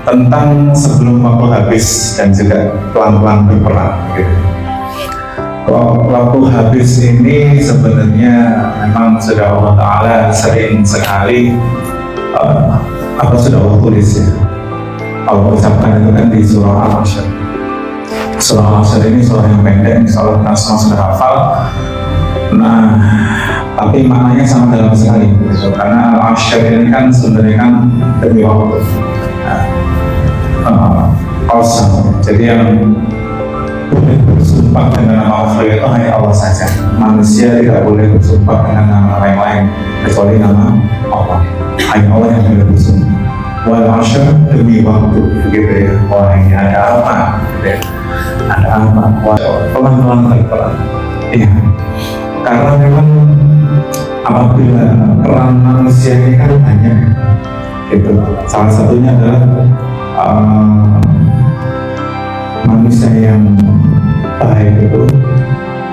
tentang sebelum waktu habis dan juga pelan-pelan berperang gitu. Waktu habis ini sebenarnya memang sudah Allah Ta'ala sering sekali sudah Allah tulis ya, Allah ucapkan itu kan di surah Al-Hasyr. Surah Al-Hasyr ini surah yang pendek, insya Allah kita semua sudah hafal. Nah, tapi maknanya sangat dalam sekali gitu. Karena Al-Hasyr ini kan sebenarnya kan demi waktu. Jadi yang boleh bersumpah dengan nama Allah itu hanya Allah saja. Manusia tidak boleh bersumpah dengan nama lain-lain kecuali nama Allah. Hanya Allah yang boleh bersumpah. Wal Hasyr demi waktu, begitu ya. Wah, ini ada apa? Gitu ya. Ada apa? Wah, pelan-pelan berperang. Iya. Karena memang apabila peran manusia ini kan banyak, gitu. Salah satunya adalah manusia yang baik itu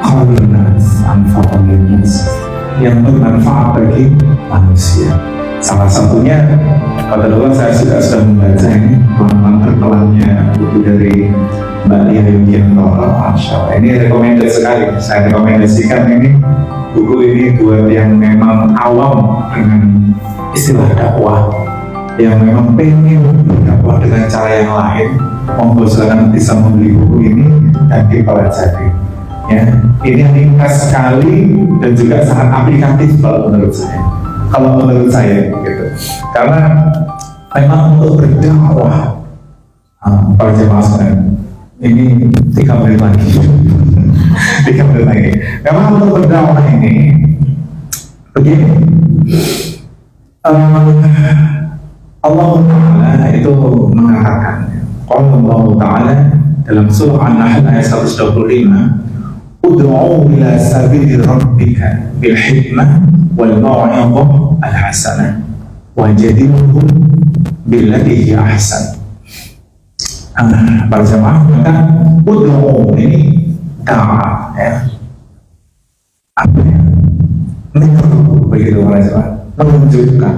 khairunas anfa'un linnas, yang bermanfaat bagi manusia. Salah satunya adalah saya sudah membaca ini pelan berpelannya buku dari Mbak Lia Yugiantoro. Masya Allah, ini recommended sekali. Saya rekomendasikan ini buku ini buat yang memang awam dengan istilah dakwah, yang memang pengen berdakwah dengan cara yang lain. Monggo silakan bisa membeli buku ini dan dipelajari. Ya, ini ringkas sekali dan juga sangat aplikatif kalau menurut saya. Kalau menurut saya, gitu. Karena memang untuk berdakwah, para jemaah sekalian, ini 3 menit lagi. 3 menit lagi. Memang untuk berdakwah ini begini. Allah Ta'ala itu mengatakan, Allah Ta'ala dalam surah An-Nahl ayat 125, ud'u ila sabili rabbika bil hikmah wal mau'izah al hasanah wajadilhum billati hi ahsan. Para jemaah, maka ud'u ini da'a ya. Apa ya? Menyeru, begitu para jemaah, menunjukkan.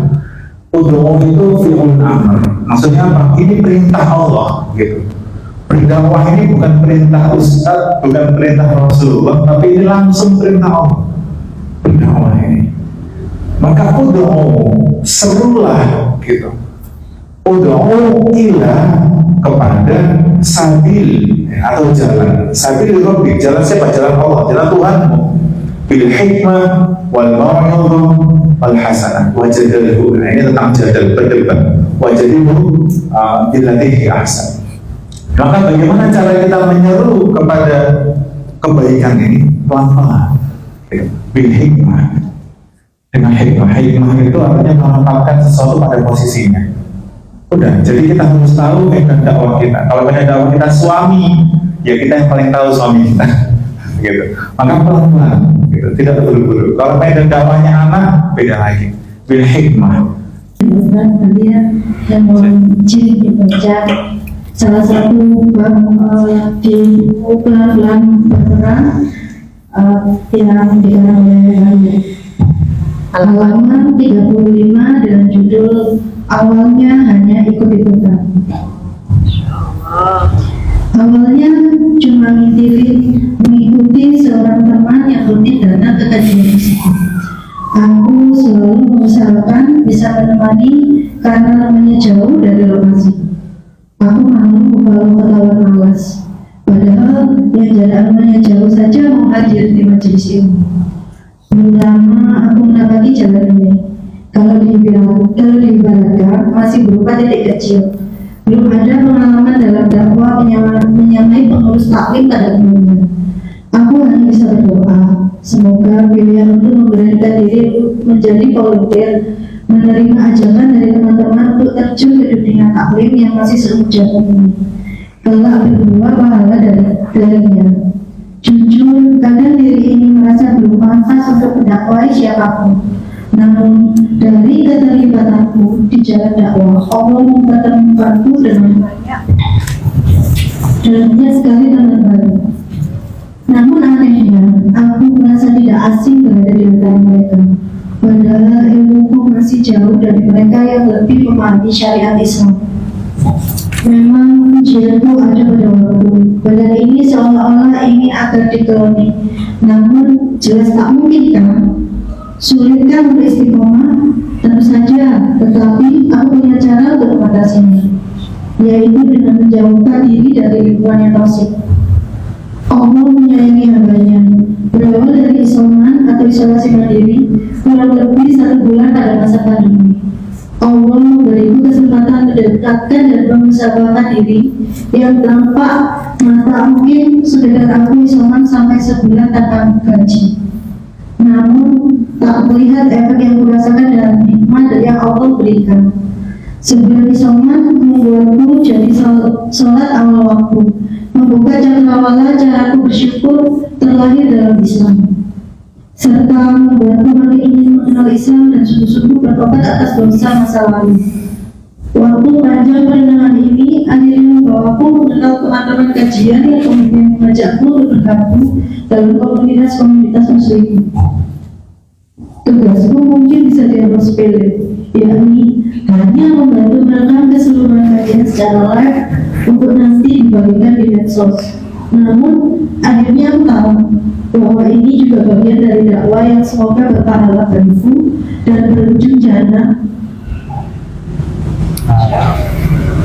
Ud'u itu fi'ul amr. Maksudnya apa? Ini perintah Allah gitu. Berdakwah ini bukan perintah ustaz, bukan perintah Rasulullah, tapi ini langsung perintah Allah. Berdakwah ini. Maka ud'u, serulah gitu. Ud'u ila, kepada sabil atau jalan. Sabil Rabbi, jalan siapa? Jalan Allah, jalan Tuhanmu. Bil hikmah wal mau'izah wal hasanah wajadilhu. Nah, ini tentang jadal, berdebat. Wajadilhu billati hi ahsan. Maka bagaimana cara kita menyeru kepada kebaikan ini? Pelan-pelan. Bil hikmah. Dengan hikmah. Hikmah itu artinya menempatkan sesuatu pada posisinya. Udah, jadi kita harus tahu medan dakwah kita. Kalau medan dakwah kita suami, ya kita yang paling tahu suami kita. Gitu. Maka pelan-pelan, gitu. Tidak terburu-buru. Kalau medan dakwahnya anak, beda lagi. Bil hikmah. Kalian yang mau dibaca salah satu bab di buku pelan-pelan berperang yang dikarang oleh halaman 35 dengan judul awalnya hanya ikut-ikutan. Awalnya cuma mengikuti seorang teman yang rutin datang ke kajian tersebut. Aku selalu mengusahakan bisa menemani karena namanya jauh dari lokasi. Aku malu kalau ketahuan malas. Padahal yang jaraknya jauh saja mau hadir di majelis ilmu. Belum lama aku mendapati jalan ini. Kalau diibaratkan masih berupa titik kecil. Belum ada pengalaman dalam dakwah menyamai pengurus taklim pada umumnya. Aku hanya bisa berdoa, semoga pilihan untuk memberanikan diri menjadi volunteer, menerima ajakan dari teman-teman untuk terjun ke dunia taklim yang masih seujung ini. Kelak berbuah pahala darinya. Jujur, kadang diri ini merasa belum pantas untuk mendakwai siapapun. Namun dari keterlibatanku di jalan dakwah, Allah mempertemukanku dengan banyak sekali teman baru. Namun anehnya, aku merasa tidak asing berada di antara mereka. Padahal ilmuku masih jauh dari mereka yang lebih memahami syariat Islam. Memang ujianku ada pada waktu. Badan ini seolah-olah ingin agar dikeloni, namun jelas tak mungkin kan? Sulitkah untuk istiqomah? Tentu saja, tetapi aku punya cara untuk mengatasinya, yaitu dengan menjauhkan diri dari lingkungan yang toksik. Allah menyayangi hambanya. Berawal dari isoman atau isolasi mandiri kurang lebih 1 bulan pada masa pandemi, Allah memberiku kesempatan mendekatkan dan mengusahakan diri yang tampak mata mungkin sekedar aku isoman sampai sebulan tanpa gaji. Namun tak melihat efek yang kurasakan dalam nikmat yang Allah berikan. Sebulan isoman membuatku jadi sholat awal waktu, membuka cakrawala caraku bersyukur terlahir dalam Islam, serta membuatku makin ingin mengenal Islam dan sungguh-sungguh bertobat atas dosa masa lalu. Waktu panjang perenungan ini akhirnya membawaku mengenal teman-teman kajian yang kemudian mengajakku untuk bergabung dalam komunitas-komunitas muslim. Tugasku mungkin bisa dianggap sepele, yakni hanya membantu merekam keseluruhan kajian secara live untuk nanti dibagikan di medsos. Namun akhirnya aku tahu bahwa ini juga bagian dari dakwah yang semoga berpahala bagiku dan berujung jannah.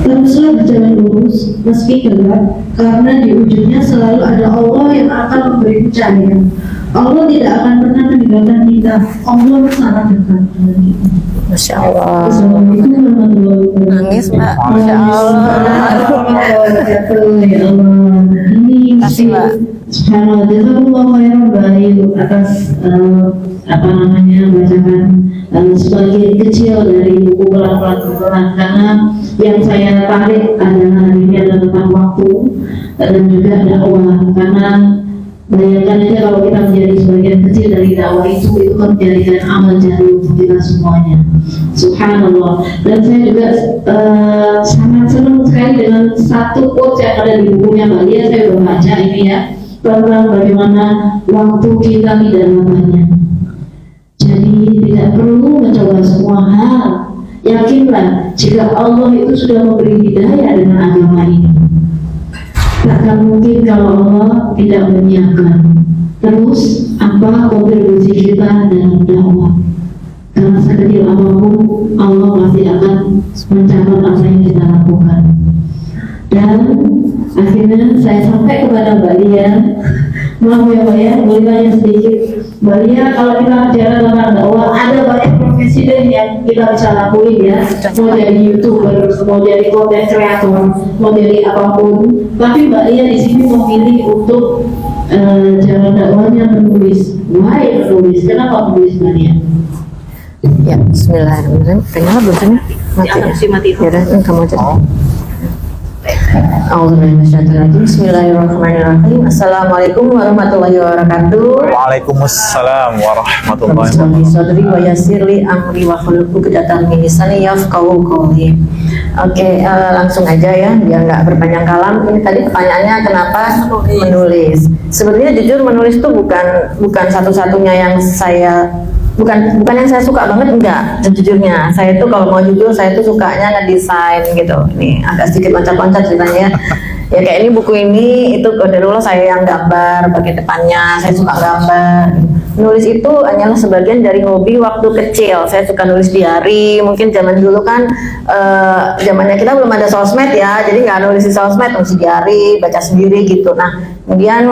Teruslah berjalan lurus meski gelap, karena di ujungnya selalu ada Allah yang akan memberi cahaya. Allah tidak akan pernah meninggalkan kita. Allah sangat dekat dengan kita. Masya Allah. Assalamualaikum warahmatullahi wabarakatuh. Nangis Mbak. Masya Allah. Ya Allah. Ini Kasih, Mbak. Subhanallah, jazakumullah khairan baik atas bacakan sebagian kecil dari buku pelan-pelan berperan, karena yang saya tarik adalah ini adalah tentang waktu dan juga dakwah. Karena bayangkan aja kalau kita menjadi sebagian kecil dari dakwah itu kan menjadikan amal jariah untuk kita semuanya. Subhanallah. Dan saya juga sangat senang sekali dengan satu quote yang ada di bukunya Mbak Lia. Saya baru baca ini ya, tentang bagaimana waktu kita tidak lamanya. Jadi tidak perlu mencoba semua hal. Yakinlah jika Allah itu sudah memberi hidayah dengan agama ini, takkan mungkin kalau Allah tidak menyiapkan. Terus apa kontribusi kita dalam dakwah? Karena sekecil apapun Allah pasti akan mencatat apa yang kita lakukan. Dan akhirnya saya sampai kepada Mbak Lia. Maaf ya Mbak ya, boleh tanya sedikit Mbak Lia, kalau kita bicara tentang dakwah, ada banyak profesi yang kita bisa lakuin ya. Mau jadi YouTuber, mau jadi content creator, mau jadi apapun. Tapi Mbak Lia di sini memilih untuk jalan dakwahnya menulis. Why menulis? Kenapa menulis Mbak Lia? Ya, Bismillahirrahmanirrahim. Kenyala belum sih? Mati ya? Yaudah, kamu aja. Bismillahirrahmanirrahim. Assalamualaikum warahmatullahi wabarakatuh. Waalaikumsalam warahmatullahi wabarakatuh. Sodri wa yasirli amri wa khuluqu kedatan minisani yafqahu qawli. Oke, langsung aja ya, biar nggak berpanjang kalam. Ini tadi pertanyaannya kenapa menulis. Sebenarnya jujur menulis itu bukan satu-satunya yang saya bukan yang saya suka banget, enggak. Sejujurnya saya tuh kalau mau jujur, saya tuh sukanya ngedesain gitu. Nih agak sedikit loncat-loncat ceritanya. Ya kayak ini buku ini, itu qadarullah saya yang gambar bagian depannya, saya suka gambar. Nulis itu hanyalah sebagian dari hobi waktu kecil. Saya suka nulis diary. Mungkin zaman dulu kan zamannya kita belum ada sosmed ya, jadi nggak nulis di sosmed, nulis diary, baca sendiri gitu. Nah kemudian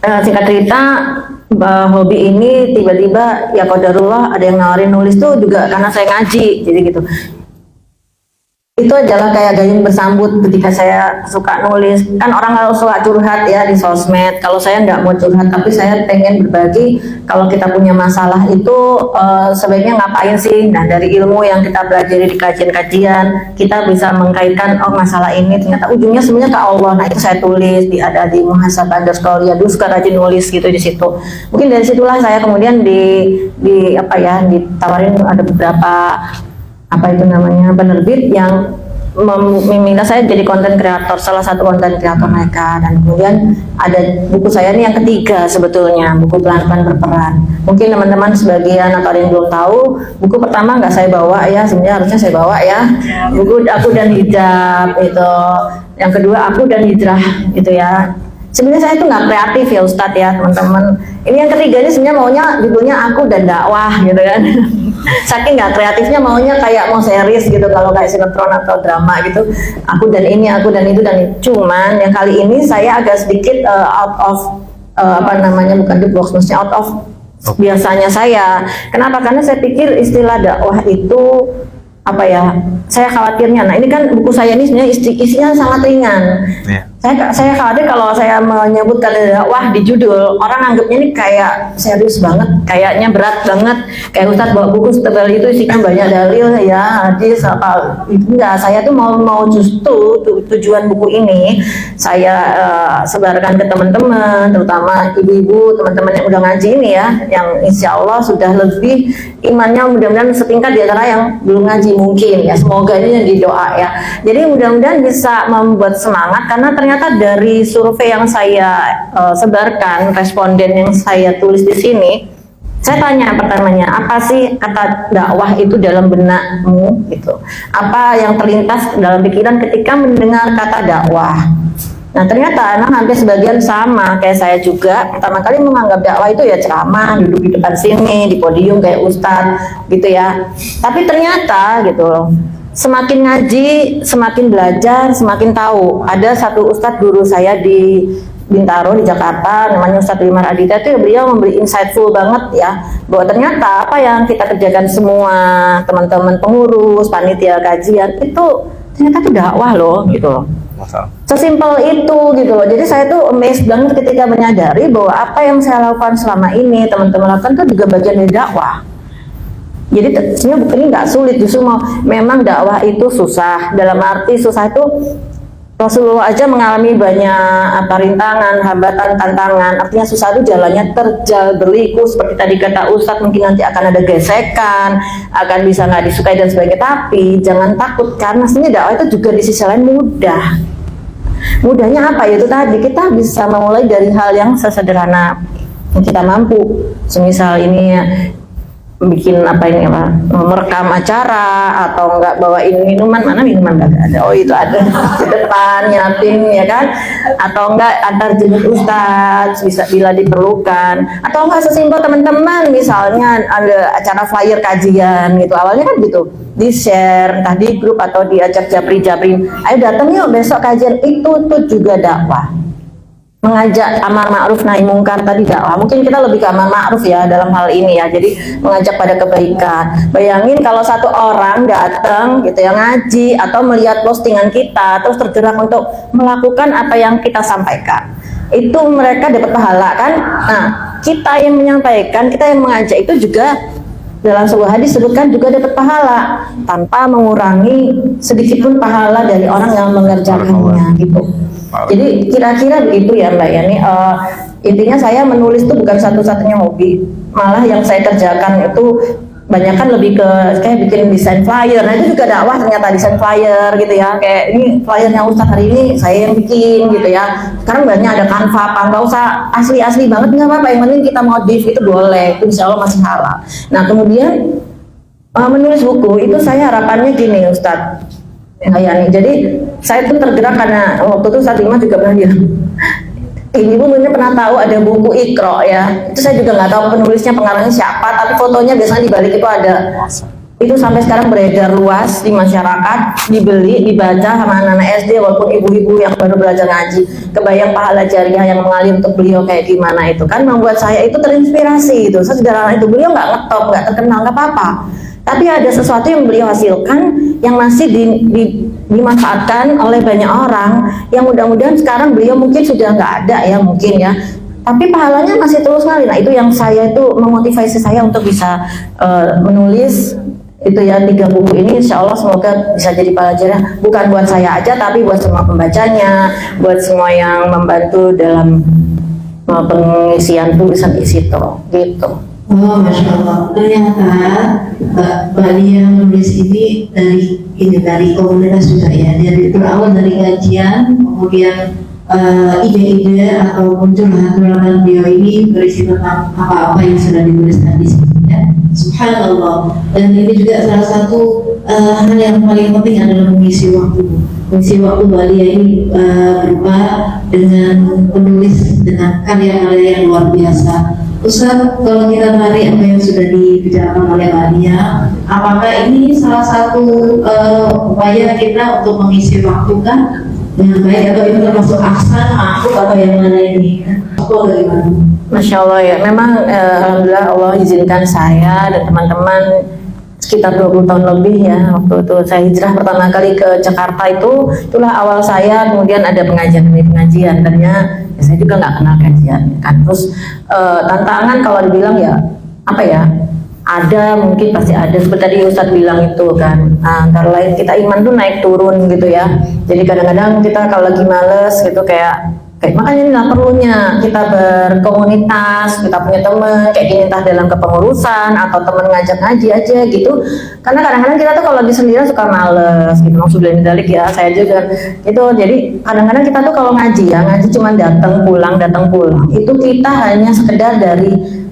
singkat cerita, hobi ini tiba-tiba ya qadarullah ada yang nawarin nulis tuh juga karena saya ngaji, jadi gitu. Itu adalah kayak gayung bersambut ketika saya suka nulis. Kan orang kalau suka curhat ya di sosmed, kalau saya nggak mau curhat, tapi saya pengen berbagi kalau kita punya masalah itu sebaiknya ngapain sih. Nah dari ilmu yang kita pelajari di kajian-kajian, kita bisa mengkaitkan, oh masalah ini ternyata ujungnya sebenarnya ke Allah. Nah itu saya tulis ada di muhasabah_riyadus, suka rajin nulis gitu di situ. Mungkin dari situlah saya kemudian ditawarin ada beberapa penerbit yang meminta saya jadi konten kreator, salah satu konten kreator mereka. Dan kemudian ada buku saya ini yang ketiga sebetulnya, buku pelan-pelan berperan. Mungkin teman-teman sebagian atau ada yang belum tahu, buku pertama nggak saya bawa ya, sebenarnya harusnya saya bawa ya. Buku Aku dan Hijab itu. Yang kedua Aku dan Hijrah gitu ya. Sebenarnya saya itu nggak kreatif ya Ustadz ya teman-teman. Ini yang ketiga ini sebenarnya maunya judulnya Aku dan Dakwah gitu kan. Saking nggak kreatifnya maunya kayak mau series gitu kalau kayak sinetron atau drama gitu. Aku dan ini, aku dan itu dan itu. Cuman yang kali ini saya agak sedikit out of bukan the box, maksudnya out of biasanya saya. Kenapa? Karena saya pikir istilah dakwah itu apa ya? Saya khawatirnya. Nah ini kan buku saya ini sebenarnya isinya sangat ringan. Yeah. Saya khawatir kalau saya menyebut kata dakwah di judul, orang anggapnya ini kayak serius banget, kayaknya berat banget. Kayak Ustadz bawa buku setebal itu isinya banyak dalil ya, hadis apa. Enggak, saya tuh mau justru tujuan buku ini saya sebarkan ke teman-teman, terutama ibu-ibu, teman-teman yang udah ngaji ini ya, yang insya Allah sudah lebih imannya mudah-mudahan setingkat di antara yang belum ngaji mungkin ya. Semoga ini yang didoa ya. Jadi mudah-mudahan bisa membuat semangat karena ternyata dari survei yang saya sebarkan, responden yang saya tulis di sini, saya tanya pertamanya, apa sih kata dakwah itu dalam benakmu gitu? Apa yang terlintas dalam pikiran ketika mendengar kata dakwah? Nah ternyata hampir sebagian sama kayak saya juga. Pertama kali menganggap dakwah itu ya ceramah, duduk di depan sini, di podium kayak ustadz gitu ya. Tapi ternyata gitu loh, semakin ngaji, semakin belajar, semakin tahu. Ada satu ustadz guru saya di Bintaro di Jakarta, namanya Ustadz Wimar Aditya, itu beliau memberi insightful banget ya, bahwa ternyata apa yang kita kerjakan semua teman-teman pengurus, panitia kajian itu ternyata itu dakwah loh gitu loh. Sesimpel itu gitu loh. Jadi saya tuh amazed banget ketika menyadari bahwa apa yang saya lakukan selama ini, teman-teman lakukan itu juga bagian dari dakwah. Jadi sebenarnya buku ini nggak sulit, justru memang dakwah itu susah. Dalam arti susah itu Rasulullah aja mengalami banyak rintangan, hambatan, tantangan. Artinya susah itu jalannya terjal berliku, seperti tadi kata Ustadz, mungkin nanti akan ada gesekan, akan bisa nggak disukai dan sebagainya. Tapi jangan takut karena sebenarnya dakwah itu juga di sisi lain mudah. Mudahnya apa? Yaitu tadi kita bisa memulai dari hal yang sesederhana yang kita mampu. Semisal ini ya, bikin merekam acara atau enggak bawain minuman, mana minuman enggak ada, oh itu ada di depan nyiapin ya kan, atau enggak antar jemput ustadz bisa bila diperlukan, atau enggak sesimpel teman-teman misalnya ada acara flyer kajian gitu, awalnya kan gitu di share entah di grup atau diajak japri-japri, ayo datang yuk besok kajian, itu tuh juga dakwah. Mengajak amar ma'ruf nahi mungkar tadi dakwah. Mungkin kita lebih ke amar ma'ruf ya dalam hal ini ya. Jadi mengajak pada kebaikan. Bayangin kalau satu orang datang gitu ya ngaji atau melihat postingan kita terus tergerak untuk melakukan apa yang kita sampaikan. Itu mereka dapat pahala kan? Nah, kita yang menyampaikan, kita yang mengajak itu juga dalam sebuah hadis sebutkan juga dapat pahala tanpa mengurangi sedikitpun pahala dari orang yang mengerjakannya gitu. Jadi kira-kira begitu ya Mbak Yani. Intinya saya menulis itu bukan satu-satunya hobi, malah yang saya kerjakan itu banyak kan lebih ke kayak bikin desain flyer. Nah itu juga dakwah ternyata, desain flyer gitu ya. Kayak ini flyernya Ustadz hari ini saya yang bikin gitu ya. Sekarang banyak ada Canva, nggak usah asli-asli banget nggak apa-apa. Yang penting kita modif itu boleh, itu insya Allah masih halal. Nah kemudian menulis buku itu saya harapannya gini Ustadz. Yani, jadi saya tuh tergerak karena waktu itu saat Ima juga pernah bilang, ibu mungkin pernah tahu ada buku Iqra ya, itu saya juga nggak tahu penulisnya, pengarangnya siapa, tapi fotonya biasanya di balik itu ada. Itu sampai sekarang beredar luas di masyarakat, dibeli, dibaca sama anak-anak SD walaupun ibu-ibu yang baru belajar ngaji. Kebayang pahala jariah yang mengalir untuk beliau kayak gimana, itu kan membuat saya itu terinspirasi. Itu sesederhana itu, beliau nggak ngetop, nggak terkenal, nggak apa-apa, tapi ada sesuatu yang beliau hasilkan yang masih dimanfaatkan oleh banyak orang, yang mudah-mudahan sekarang beliau mungkin sudah nggak ada ya mungkin ya, tapi pahalanya masih terus ngalir. Nah itu yang saya itu memotivasi saya untuk bisa menulis itu ya 3 buku ini. Insya Allah semoga bisa jadi pelajaran bukan buat saya aja tapi buat semua pembacanya, buat semua yang membantu dalam pengisian tulisan isi gitu. Oh, Masya Allah. Ternyata Mbak Lia menulis ini dari komunitas juga ya. Dari berawal dari kajian, kemudian ide-ide ataupun curhatan beliau ini berisi tentang apa-apa yang sudah dituliskan di sini ya. Subhanallah. Dan ini juga salah satu hal yang paling penting adalah mengisi waktu. Mengisi waktu Walia ini berupa dengan menulis dengan karya-karya yang luar biasa. Ustaz, kalau kita tarik apa yang sudah dibicarakan oleh Walia, apakah ini salah satu upaya kita untuk mengisi waktu kan dengan baik, atau itu termasuk aksan, aku atau yang mana ini? Aku bagaimana? Masya Allah ya, memang alhamdulillah Allah izinkan saya dan teman-teman sekitar 20 tahun lebih ya, waktu itu saya hijrah pertama kali ke Jakarta itulah awal saya, kemudian ada pengajian demi pengajian, tadinya ya saya juga nggak kenal kajian kan. Terus tantangan kalau dibilang ya apa ya, ada mungkin pasti ada, seperti tadi Ustadz bilang itu kan, antara lain kita iman tuh naik turun gitu ya. Jadi kadang-kadang kita kalau lagi males gitu kayak makanya inilah perlunya kita berkomunitas, kita punya teman kayak gini, entah dalam kepengurusan atau teman ngajak ngaji aja gitu. Karena kadang-kadang kita tuh kalau lagi sendirian suka males gitu, maksudnya dalik ya, saya juga gitu. Jadi kadang-kadang kita tuh kalau ngaji ya, ngaji cuma datang pulang. Itu kita hanya sekedar dari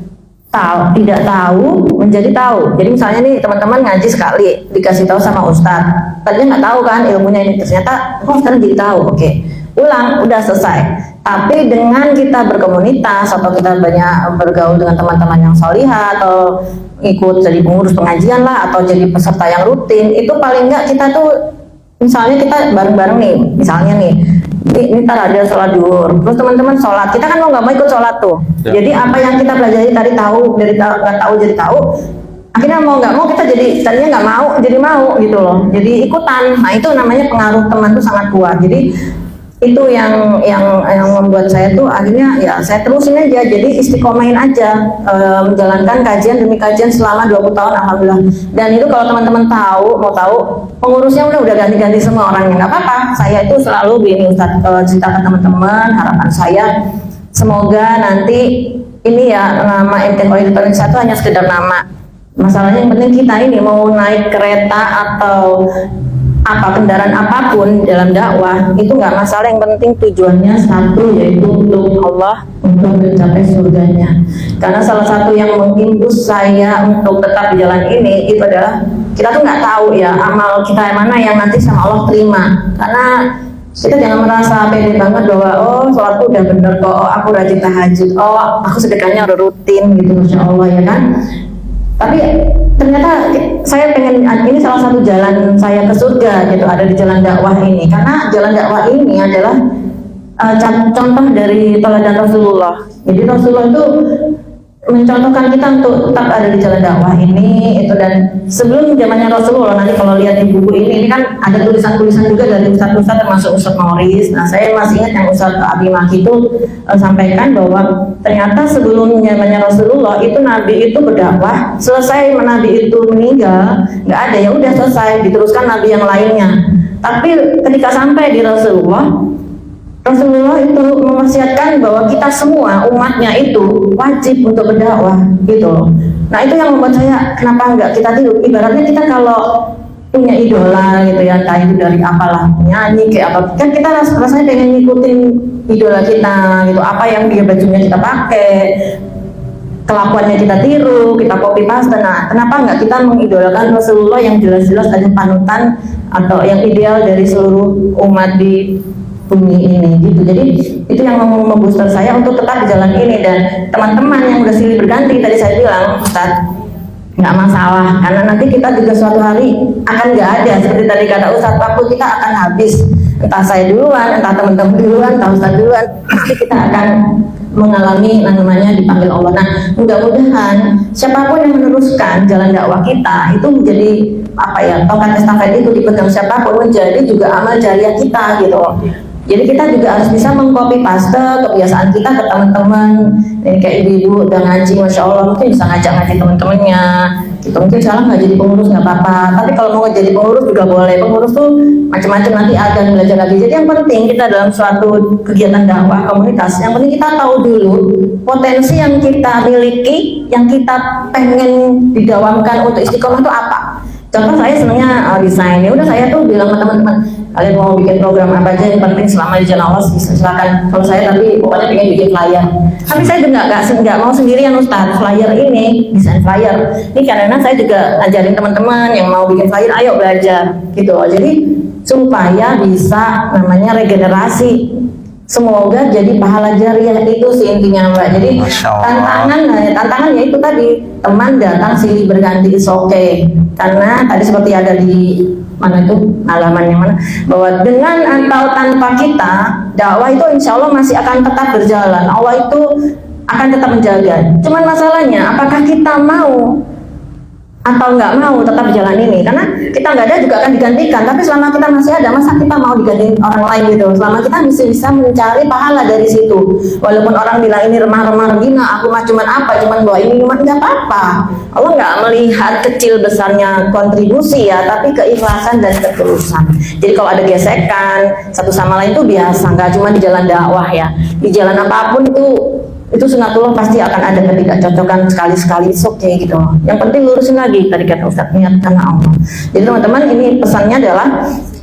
tidak tahu menjadi tahu. Jadi misalnya nih teman-teman ngaji sekali dikasih tahu sama ustadz, tadinya nggak tahu kan ilmunya ini, ternyata sekarang jadi tahu. Oke, ulang, udah selesai. Tapi dengan kita berkomunitas atau kita banyak bergaul dengan teman-teman yang solihah atau ikut jadi pengurus pengajian lah atau jadi peserta yang rutin, itu paling nggak kita tuh misalnya kita bareng-bareng nih, misalnya nih ini ntar ada sholat zuhur, terus teman-teman sholat, kita kan mau nggak mau ikut sholat tuh. Ya. Jadi apa yang kita pelajari tadi dari nggak tahu jadi tahu, akhirnya mau nggak mau kita jadi tadinya nggak mau jadi mau gitu loh, jadi ikutan. Nah itu namanya pengaruh teman tuh sangat kuat. Jadi itu yang membuat saya tuh akhirnya ya saya terusin aja, jadi istiqomahin aja, menjalankan kajian demi kajian selama 20 tahun alhamdulillah. Dan itu kalau teman-teman mau tahu pengurusnya udah ganti-ganti semua orangnya, nggak apa-apa. Saya itu selalu begini Ustaz, ceritakan teman-teman, harapan saya semoga nanti ini ya nama MT Qaidul Indonesia itu hanya sekedar nama. Masalahnya yang penting kita ini mau naik kereta atau kendaraan apapun dalam dakwah itu nggak masalah, yang penting tujuannya satu, yaitu untuk Allah, untuk mencapai surganya. Karena salah satu yang mengimbus saya untuk tetap di jalan ini itu adalah kita tuh nggak tahu ya amal kita yang mana yang nanti sama Allah terima. Karena kita jangan merasa pede banget bahwa oh sholatku udah bener kok, oh aku rajin tahajud, oh aku sedekahnya udah rutin gitu, Masya Allah ya kan. Tapi ternyata saya pengen, ini salah satu jalan saya ke surga gitu, ada di jalan dakwah ini. Karena jalan dakwah ini adalah contoh dari teladan Rasulullah. Jadi Rasulullah itu mencontohkan kita untuk tetap ada di jalan dakwah ini itu. Dan sebelum zamannya Rasulullah, nanti kalau lihat di buku ini kan ada tulisan-tulisan juga dari ustadz-ustadz termasuk Ustadz Mauris. Nah saya masih ingat yang Ustadz Abi Maki itu sampaikan bahwa ternyata sebelum zamannya Rasulullah itu Nabi itu berdakwah, selesai Nabi itu meninggal nggak ada, ya udah selesai, diteruskan Nabi yang lainnya. Tapi ketika sampai di Rasulullah itu mewasiatkan bahwa kita semua umatnya itu wajib untuk berdakwah gitu loh. Nah itu yang membuat saya kenapa enggak kita tiru. Ibaratnya kita kalau punya idola gitu ya, entah itu dari apalah, nyanyi kayak apa, kan kita rasanya pengen ngikutin idola kita gitu, apa yang dia bajunya kita pakai, kelakuannya kita tiru, kita copy paste. Nah, kenapa enggak kita mengidolakan Rasulullah yang jelas-jelas ada panutan atau yang ideal dari seluruh umat di bumi ini gitu. Jadi itu yang membooster saya untuk tetap di jalan ini. Dan teman-teman yang udah silih berganti tadi saya bilang, Ustadz nggak masalah, karena nanti kita juga suatu hari akan nggak ada, seperti tadi kata Ustadz, waktu kita akan habis, entah saya duluan, entah teman-teman duluan, entah Ustadz duluan, pasti kita akan mengalami namanya dipanggil Allah. Nah mudah-mudahan siapapun yang meneruskan jalan dakwah kita itu menjadi apa ya, tongkat estafet itu dipegang siapapun, menjadi juga amal jariah kita gitu. Jadi kita juga harus bisa mengcopy paste kebiasaan kita ke teman-teman. Ini kayak ibu-ibu udah ngaji, Masya Allah, mungkin bisa ngajak ngaji teman-temannya gitu. Mungkin salah nggak jadi pengurus nggak apa-apa, tapi kalau mau jadi pengurus juga boleh. Pengurus tuh macam-macam, nanti akan belajar lagi. Jadi yang penting kita dalam suatu kegiatan dakwah komunitas, yang penting kita tahu dulu potensi yang kita miliki, yang kita pengen didawamkan untuk istiqomah itu apa. Contoh saya senangnya desain, ya udah saya tuh bilang sama teman-teman, kalian mau bikin program apa aja yang penting selama di jalan Allah silakan. Kalau saya tapi pokoknya pengen bikin flyer. Tapi saya juga nggak mau sendirian Ustaz, flyer ini desain flyer. Ini karena saya juga ngajarin teman-teman yang mau bikin flyer, ayo belajar gitu. Jadi supaya bisa namanya regenerasi. Semoga jadi pahala jariah itu sih intinya Mbak. Jadi Masya Allah. tantangannya itu tadi, teman datang silih berganti is okay. Karena tadi seperti ada di mana itu halaman yang mana, bahwa dengan atau tanpa kita dakwah itu insya Allah masih akan tetap berjalan. Allah itu akan tetap menjaga. Cuman masalahnya apakah kita mau atau nggak mau tetap jalan ini, karena kita nggak ada juga akan digantikan. Tapi selama kita masih ada, masa kita mau diganti orang lain gitu? Selama kita bisa mencari pahala dari situ, walaupun orang bilang ini remah-remah gina, aku mah cuman apa, cuman bawa ini, cuman nggak apa-apa. Allah nggak melihat kecil besarnya kontribusi ya, tapi keikhlasan dan ketulusan. Jadi kalau ada gesekan satu sama lain itu biasa, nggak cuma di jalan dakwah ya, di jalan apapun itu sunatullah pasti akan ada ketidakcocokan sekali-sekali, oke gitu. Yang penting lurusin lagi tadi kata Ustaz, niat karena Allah. Jadi teman-teman, ini pesannya adalah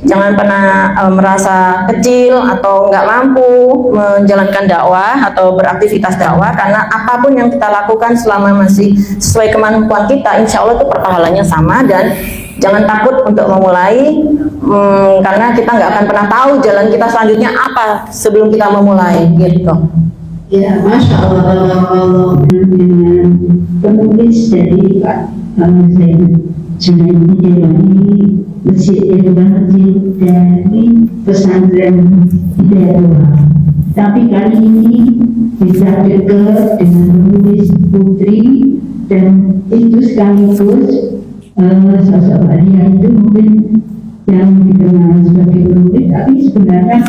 jangan pernah merasa kecil atau nggak mampu menjalankan dakwah atau beraktivitas dakwah, karena apapun yang kita lakukan selama masih sesuai kemampuan kita, insya Allah itu perpahalanya sama. Dan jangan takut untuk memulai, karena kita nggak akan pernah tahu jalan kita selanjutnya apa sebelum kita memulai gitu. Ya, Masya Allah, dengan penulis dari Pak Zainal Junaidi dari Masjid Al-Bahjid dari pesantren Hidayatullah. Tapi kali ini bisa dekat dengan penulis Putri, dan itu sekaligus sosok dia itu mungkin yang dikenal sebagai penulis, tapi sebenarnya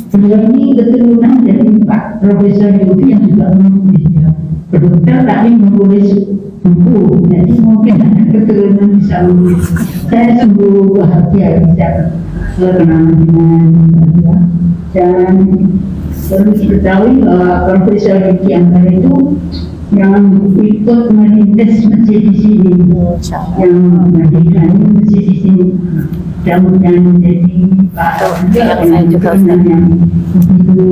beliau ini keturunan dari Pak Profesor Yogi yang juga menulis dokter tapi menulis buku, jadi mungkin ada keturunan bisa menulis. Saya sungguh bahagia bisa berkenalan dengan dia, dan perlu diketahui bahwa Profesor Yogi Angkara itu yang ikut merintis masjid di sini, yang mendirikan masjid di sini. Dan jadi Pak yang saya juga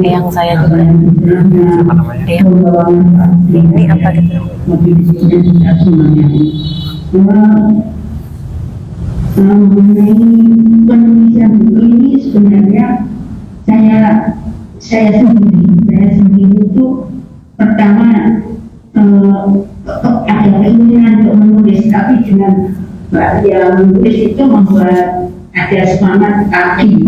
yang saya juga ini apa gitu mengenai penulisan buku ini, sebenarnya saya sendiri itu pertama ada keinginan untuk menulis, tapi dengan yang menulis itu membuat ada semangat kaki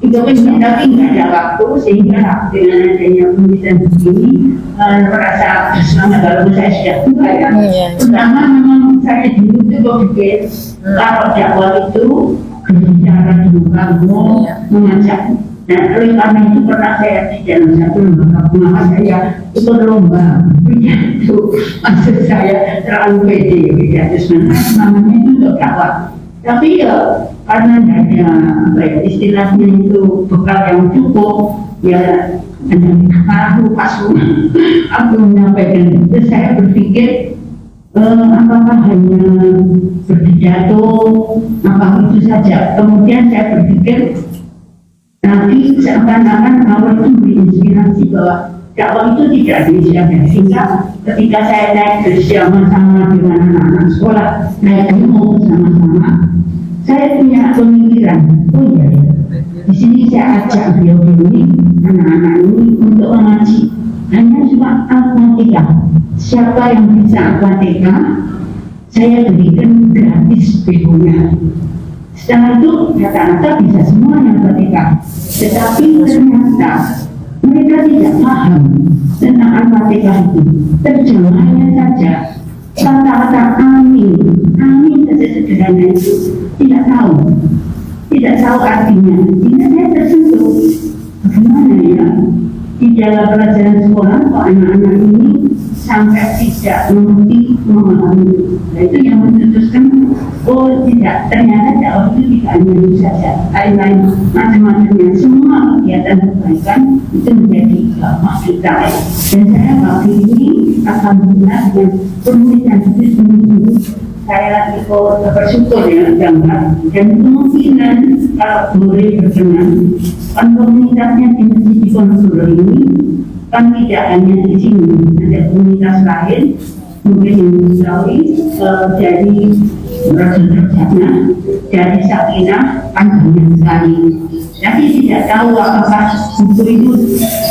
itu pengen, tapi nggak ada waktu, sehingga dengan adanya penulisan begini merasa semangat. Walaupun saya sudah tua ya, pertama memang saya dulu itu berpikir kalau dakwah itu berbicara di muka umum, mengajak. Nah, oleh karena itu pernah saya di dalam satu lembaga pengawas saya ikut lomba pidato. Maksud saya terlalu pede pidato, sebenarnya namanya itu untuk dakwah. Tapi ya karena ada istilahnya itu bekal yang cukup, ya aku pas aku menyampaikan itu, saya berpikir apakah hanya berpidato, apakah itu saja. Kemudian saya berpikir nanti seakan-akan awal itu berinspirasi bahwa dakwah itu tidak diisikan, sehingga ketika saya naik bersama-sama dengan anak-anak sekolah, naik ilmu bersama-sama, saya punya pemikiran, oh iya, di sini saya ajak beliau ini, anak-anak ini untuk mengaji, hanya cuma Al-Fatihah. Siapa yang bisa Al-Fatihah, saya berikan gratis bukunya. Setelah itu rata-rata bisa semuanya Al-Fatihah, tetapi ternyata mereka tidak paham tentang Al-Fatihah itu. Terjemahannya saja, kata-kata amin saja sederhana itu tidak tahu artinya. Sehingga saya tersentuh, bagaimana ya di dalam pelajaran sekolah kok anak-anak ini sampai tidak mengerti, memahami. Nah, itu yang mencetuskan, oh tidak, ternyata dakwah itu tidak hanya itu saja, lain-lain macam-macamnya, semua kegiatan kebaikan itu menjadi dakwah kita. Dan saya pagi ini alhamdulillah dengan penulisan itu saya ikut bersyukur ya gambar dan kemungkinan kalau boleh berkenan komunitasnya di Masjid Diponegoro ini kan tidak hanya di sini, ada komunitas lain mungkin yang diketahui dari Rasul Terjana, dari Sakinah kan banyak sekali. Tapi tidak tahu apakah buku itu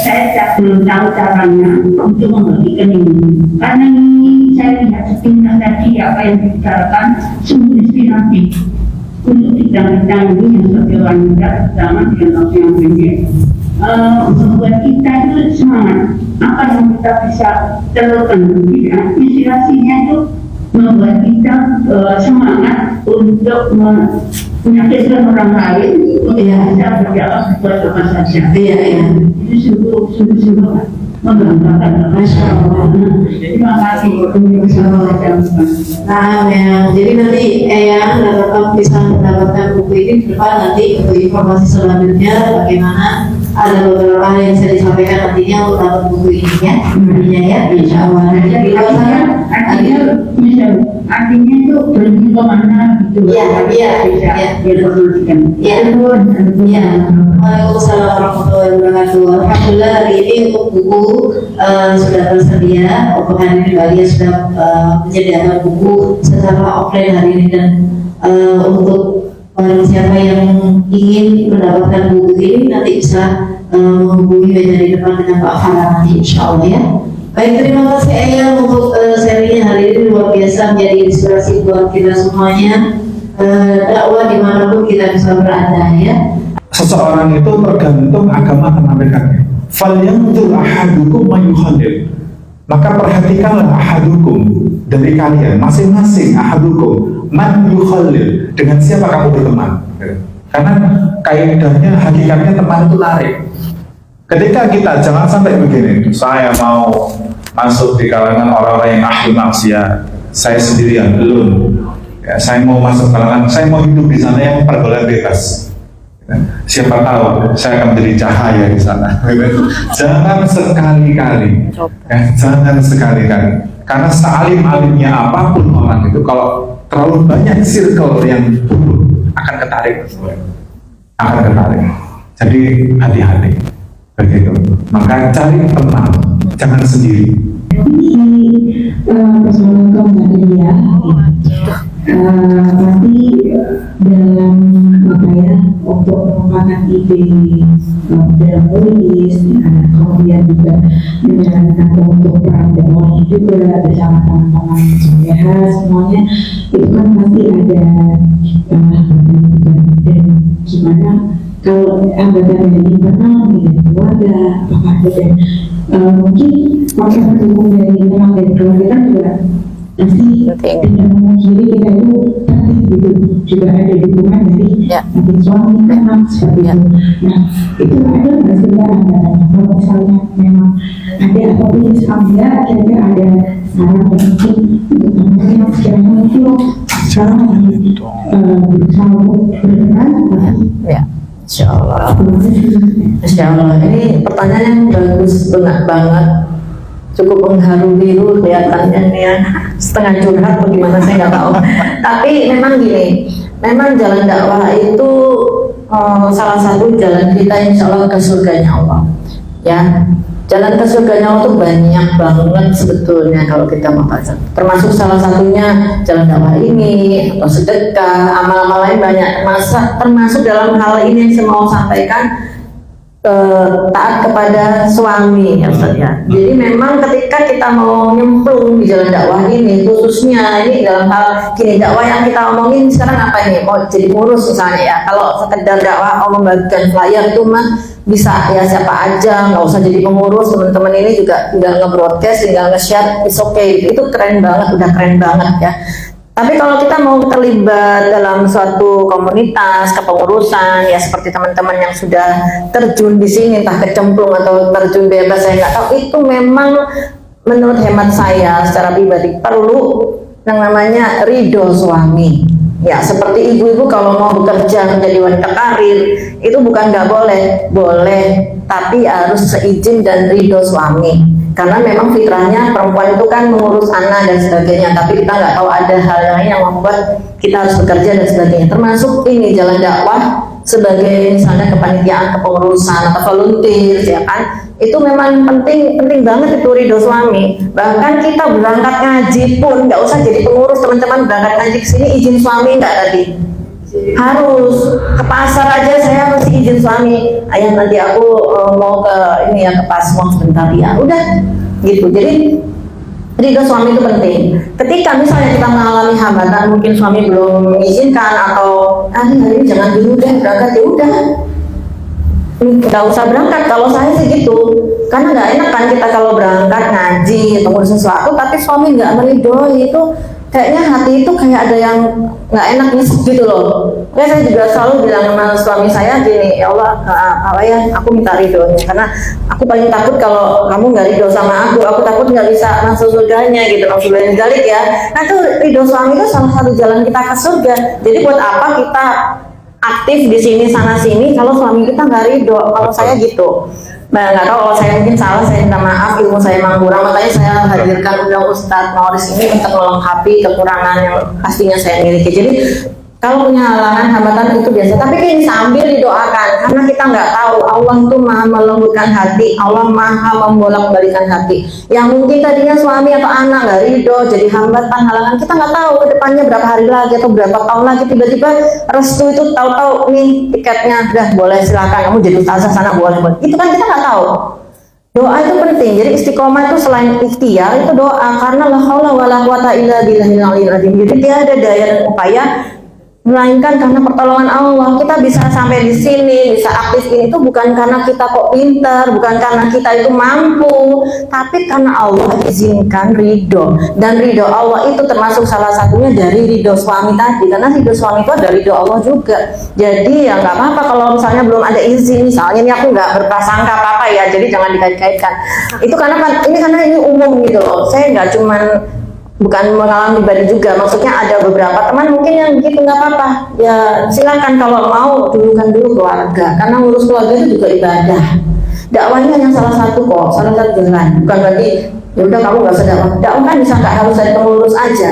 saya belum tahu caranya untuk membagikan ini. Karena ini saya lihat sepintas tadi apa yang dibicarakan sungguh inspiratif untuk bidang-bidang ini yang sebagai wanita terutama dengan waktu yang pendek. Membuat kita itu semangat apa yang kita bisa terapkan, inspirasinya itu membuat kita semangat untuk menyakitkan orang lain untuk bisa berjalan buat apa saja. Itu sungguh membanggakan. Masya Allah. Terima kasih. Nah, ya. Jadi nanti Eyang dan Rekam bisa mendapatkan buku ini ke depan nanti untuk informasi selanjutnya bagaimana ada beberapa hal yang bisa disampaikan nantinya untuk dapat buku ini ya. Nantinya ya, insya Allah. Jadi kalau saya Artinya itu berhenti kemana gitu. Iya. Diinformasikan. Iya. Waalaikumsalam warahmatullahi wabarakatuh. Alhamdulillah hari ini untuk buku sudah tersedia. Untuk hari ini Balia sudah menyediakan buku secara offline hari ini dan untuk orang siapa yang ingin mendapatkan buku ini nanti bisa menghubungi meja di depan dengan Pak Farah nanti insya Allah ya. Baik, terima kasih Eyang untuk serinya hari ini luar biasa menjadi inspirasi buat kita semuanya. Dakwah dimanapun kita bisa berada ya. Seseorang itu tergantung agama menampilkannya. Falyanzur ahadukum man yukhalil. Maka perhatikanlah ahadukum dari kalian masing-masing ahadukum man yukhalil, dengan siapa kamu berteman. Karena kaidahnya hakikatnya teman itu tarik. Ketika kita jangan sampai begini, saya mau masuk di kalangan orang-orang yang ahli maksiat, saya sendirian belum. Ya, saya mau masuk kalangan, saya mau hidup di sana yang pergaulan bebas. Ya, siapa tahu saya akan menjadi cahaya di sana. Jangan sekali-kali, jangan sekali-kali. Karena sealim-alimnya apapun orang itu, kalau terlalu banyak circle yang buruk akan ketarik, Jadi hati-hati. Begitu. Maka cari teman, jangan sendiri. Persoalan kembali ya, pasti dalam apa ya untuk mengembangkan ide dalam tulis, kemudian juga menjalankan untuk peran dakwah juga bersama teman-teman semuanya, semuanya itu kan pasti ada hambatan juga. Dan gimana kalau hambatan dari internal, dari keluarga, apakah ada dan mungkin proses pendukung dari teman dan keluarga kan juga pasti tidak memungkiri kita itu pasti gitu juga ada dukungan dari mungkin suami anak seperti itu. Nah itu ada nggak sih ya hambatan kalau misalnya memang ada ataupun misalnya kira-kira ada saran yang mungkin untuk teman-teman yang sekiranya mungkin sekarang lagi berusaha untuk bergerak tapi Insya Allah. Insya Allah. Ini pertanyaan yang bagus banget. Cukup mengharu biru kelihatannya nih ya. Setengah curhat bagaimana saya nggak tahu. Tapi memang gini, memang jalan dakwah itu salah satu jalan kita insya Allah ke surganya Allah. Ya, jalan ke surganya Allah itu banyak banget sebetulnya kalau kita mau baca. Termasuk salah satunya jalan dakwah ini, atau sedekah, amal-amal lain banyak. Termasuk dalam hal ini yang saya mau sampaikan, taat kepada suami ya Ustaz ya. Jadi memang ketika kita mau nyemplung di jalan dakwah ini, khususnya ini dalam hal gini, dakwah yang kita omongin sekarang apa ini? Mau jadi pengurus misalnya ya. Kalau sekedar dakwah membagikan flyer itu mah bisa ya siapa aja, nggak usah jadi pengurus. Teman-teman ini juga tinggal nge-broadcast, tinggal nge-share, it's okay. Itu keren banget, udah keren banget ya. Tapi kalau kita mau terlibat dalam suatu komunitas kepengurusan, ya seperti teman-teman yang sudah terjun di sini, entah kecemplung atau terjun bebas, saya nggak tahu, itu memang menurut hemat saya secara pribadi perlu yang namanya ridho suami. Ya, seperti ibu-ibu kalau mau bekerja menjadi wanita karir, itu bukan nggak boleh, boleh, tapi harus seizin dan ridho suami. Karena memang fitrahnya perempuan itu kan mengurus anak dan sebagainya, tapi kita nggak tahu ada hal lain yang membuat kita harus bekerja dan sebagainya. Termasuk ini jalan dakwah sebagai misalnya kepanitiaan, kepengurusan atau volunteer, ya kan? Itu memang penting banget itu ridho suami. Bahkan kita berangkat ngaji pun nggak usah jadi pengurus, teman-teman berangkat ngaji ke sini izin suami nggak tadi? Harus. Ke pasar aja saya mesti izin suami. Ayah nanti aku mau ke ini ya, ke Pasmon sebentar ya. Udah gitu. Jadi ridho suami itu penting. Ketika misalnya kita mengalami hambatan, mungkin suami belum mengizinkan atau hari ini jangan dulu deh berangkat, ya udah nggak usah berangkat. Kalau saya sih gitu, karena nggak enak kan kita kalau berangkat ngaji atau ngurus sesuatu tapi suami nggak meridhoi, itu kayaknya hati itu kayak ada yang nggak enak gitu loh. Saya juga selalu bilang sama suami saya gini, ya Allah, ya aku minta ridhonya, karena aku paling takut kalau kamu nggak ridho sama aku takut nggak bisa masuk surganya gitu. Maksudnya galik ya, nah itu ridho suami itu salah satu jalan kita ke surga. Jadi buat apa kita aktif di sini sana sini kalau suami kita nggak ridho? Kalau saya gitu. Nah, nggak tahu, kalau saya mungkin salah, saya minta maaf, ilmu saya memang kurang, makanya saya hadirkan undang Ustadz Mauris ini untuk melengkapi kekurangan yang pastinya saya miliki. Jadi kalau punya halangan, hambatan itu biasa, tapi ini sambil didoakan, karena kita nggak tahu, Allah itu maha melembutkan hati, Allah maha membolak-balikan hati. Yang mungkin tadinya suami atau anak nggak ridho, jadi hambatan, halangan, kita nggak tahu ke depannya berapa hari lagi atau berapa tahun lagi, tiba-tiba restu itu tahu-tahu nih tiketnya, udah boleh silakan, kamu jadi ustazah sana boleh. Itu kan kita nggak tahu. Doa itu penting. Jadi istiqomah itu selain ikhtiar itu doa, karena la haula wala quwata illa billahil aliyil azim. Jadi tiada daya dan upaya melainkan karena pertolongan Allah. Kita bisa sampai di sini, bisa aktif ini itu bukan karena kita kok pintar, bukan karena kita itu mampu, tapi karena Allah izinkan ridho. Dan ridho Allah itu termasuk salah satunya dari ridho suami tadi, karena ridho suami itu ada ridho Allah juga. Jadi ya nggak apa-apa kalau misalnya belum ada izin, misalnya ini aku nggak berprasangka apa-apa ya, jadi jangan dikait-kaitkan. Itu karena ini umum gitu loh. Saya nggak cuman bukan mengalami pribadi juga, maksudnya ada beberapa teman mungkin yang gitu, nggak apa-apa ya, silakan kalau mau dulukan dulu keluarga, karena ngurus keluarga itu juga ibadah. Dakwahnya hanya salah satu kok, salah satu jalan, bukan berarti ya udah kamu nggak usah dakwah kan bisa nggak harus dari pengurus aja.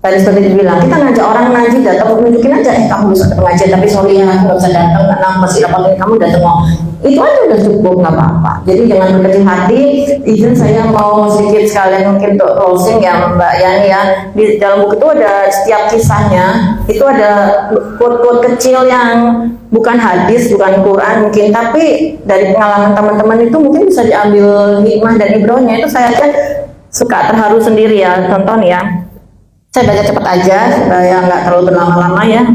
Tadi seperti dibilang, kita ngajak orang ngaji, datang nunjukin aja, kamu bisa ke pengajian, tapi sorry ya, aku nggak bisa datang karena masih rapat, kamu datang mau. Itu aja udah cukup, nggak apa-apa. Jadi jangan berkecil hati. Izin saya mau sedikit sekalian mungkin untuk closing ya Mbak Yani ya. Di dalam buku itu ada setiap kisahnya, itu ada quote-quote kecil yang bukan hadis, bukan Quran mungkin, tapi dari pengalaman teman-teman itu mungkin bisa diambil hikmah dan ibrohnya. Itu saya aja suka terharu sendiri ya, tonton ya. Saya baca cepat aja supaya nggak terlalu berlama-lama ya.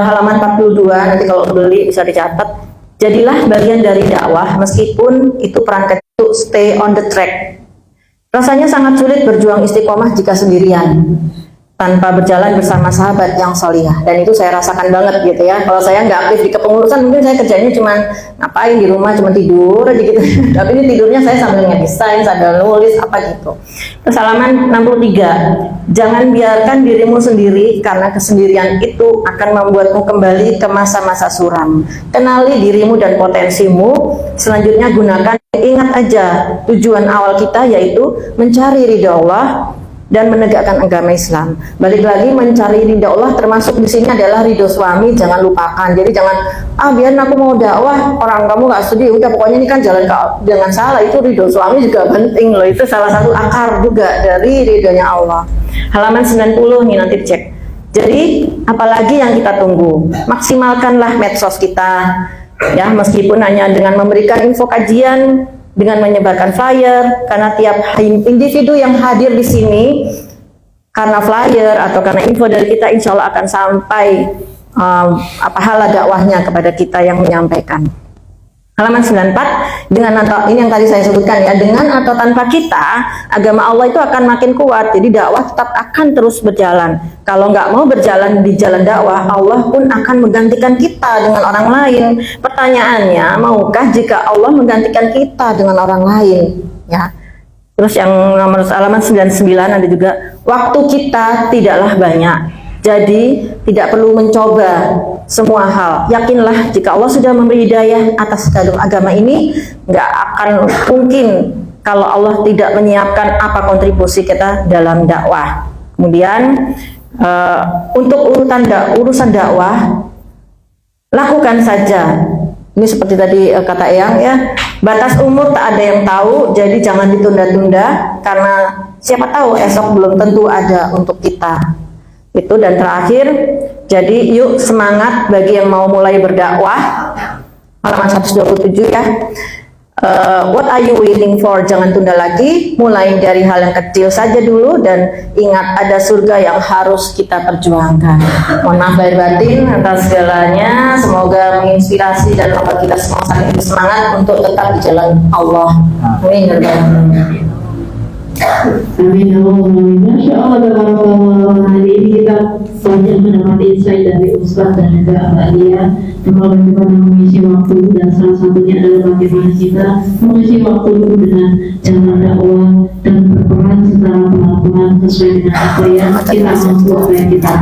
Halaman 42, nanti kalau beli bisa dicatat. Jadilah bagian dari dakwah meskipun itu peran kecil, stay on the track. Rasanya sangat sulit berjuang istiqomah jika sendirian, tanpa berjalan bersama sahabat yang solihah. Dan itu saya rasakan banget gitu ya. Kalau saya nggak aktif di kepengurusan, mungkin saya kerjanya cuma ngapain di rumah, cuma tidur aja gitu. Tapi ini tidurnya saya sambil ngedesain, sambil nulis apa gitu. Terus halaman 63. Jangan biarkan dirimu sendiri, karena kesendirian itu akan membuatmu kembali ke masa-masa suram. Kenali dirimu dan potensimu. Selanjutnya gunakan, ingat aja tujuan awal kita yaitu mencari ridha Allah dan menegakkan agama Islam. Balik lagi, mencari ridha Allah termasuk di sini adalah ridho suami, jangan lupakan. Jadi jangan biar aku mau dakwah orang kamu nggak studi, udah pokoknya ini kan jalan jangan salah, itu ridho suami juga penting loh. Itu salah satu akar juga dari ridhonya Allah. Halaman 90 nih, nanti cek. Jadi apalagi yang kita tunggu? Maksimalkanlah medsos kita ya, meskipun hanya dengan memberikan info kajian, dengan menyebarkan flyer, karena tiap individu yang hadir di sini karena flyer atau karena info dari kita, insya Allah akan sampai pahala dakwahnya kepada kita yang menyampaikan. Halaman 94, dengan atau ini yang tadi saya sebutkan ya, dengan atau tanpa kita, agama Allah itu akan makin kuat. Jadi dakwah tetap akan terus berjalan. Kalau nggak mau berjalan di jalan dakwah, Allah pun akan menggantikan kita dengan orang lain. Pertanyaannya, maukah jika Allah menggantikan kita dengan orang lain? Ya. Terus yang nomor halaman 99 ada juga, waktu kita tidaklah banyak. Jadi tidak perlu mencoba semua hal. Yakinlah jika Allah sudah memberi hidayah atas agama ini, nggak akan mungkin kalau Allah tidak menyiapkan apa kontribusi kita dalam dakwah. Kemudian untuk urusan dakwah, lakukan saja. Ini seperti tadi kata Eyang ya, batas umur tak ada yang tahu, jadi jangan ditunda-tunda karena siapa tahu esok belum tentu ada untuk kita. Itu. Dan terakhir, jadi yuk semangat bagi yang mau mulai berdakwah, halaman 127 ya. What are you waiting for? Jangan tunda lagi, mulai dari hal yang kecil saja dulu, dan ingat ada surga yang harus kita perjuangkan. Mohon maaf lahir batin atas segalanya, semoga menginspirasi dan membuat kita semua saling bersemangat untuk tetap di jalan Allah. Amin. Amin. Masya Allah, hari ini kita banyak mendapat insight dari Ustaz dan juga Mbak Lia. Semoga kita mengisi waktu, dan salah satunya adalah bagaimana kita mengisi waktu itu dengan jalan dakwah dan berperan secara pelan-pelan sesuai dengan apa yang kita mampu, apa yang kita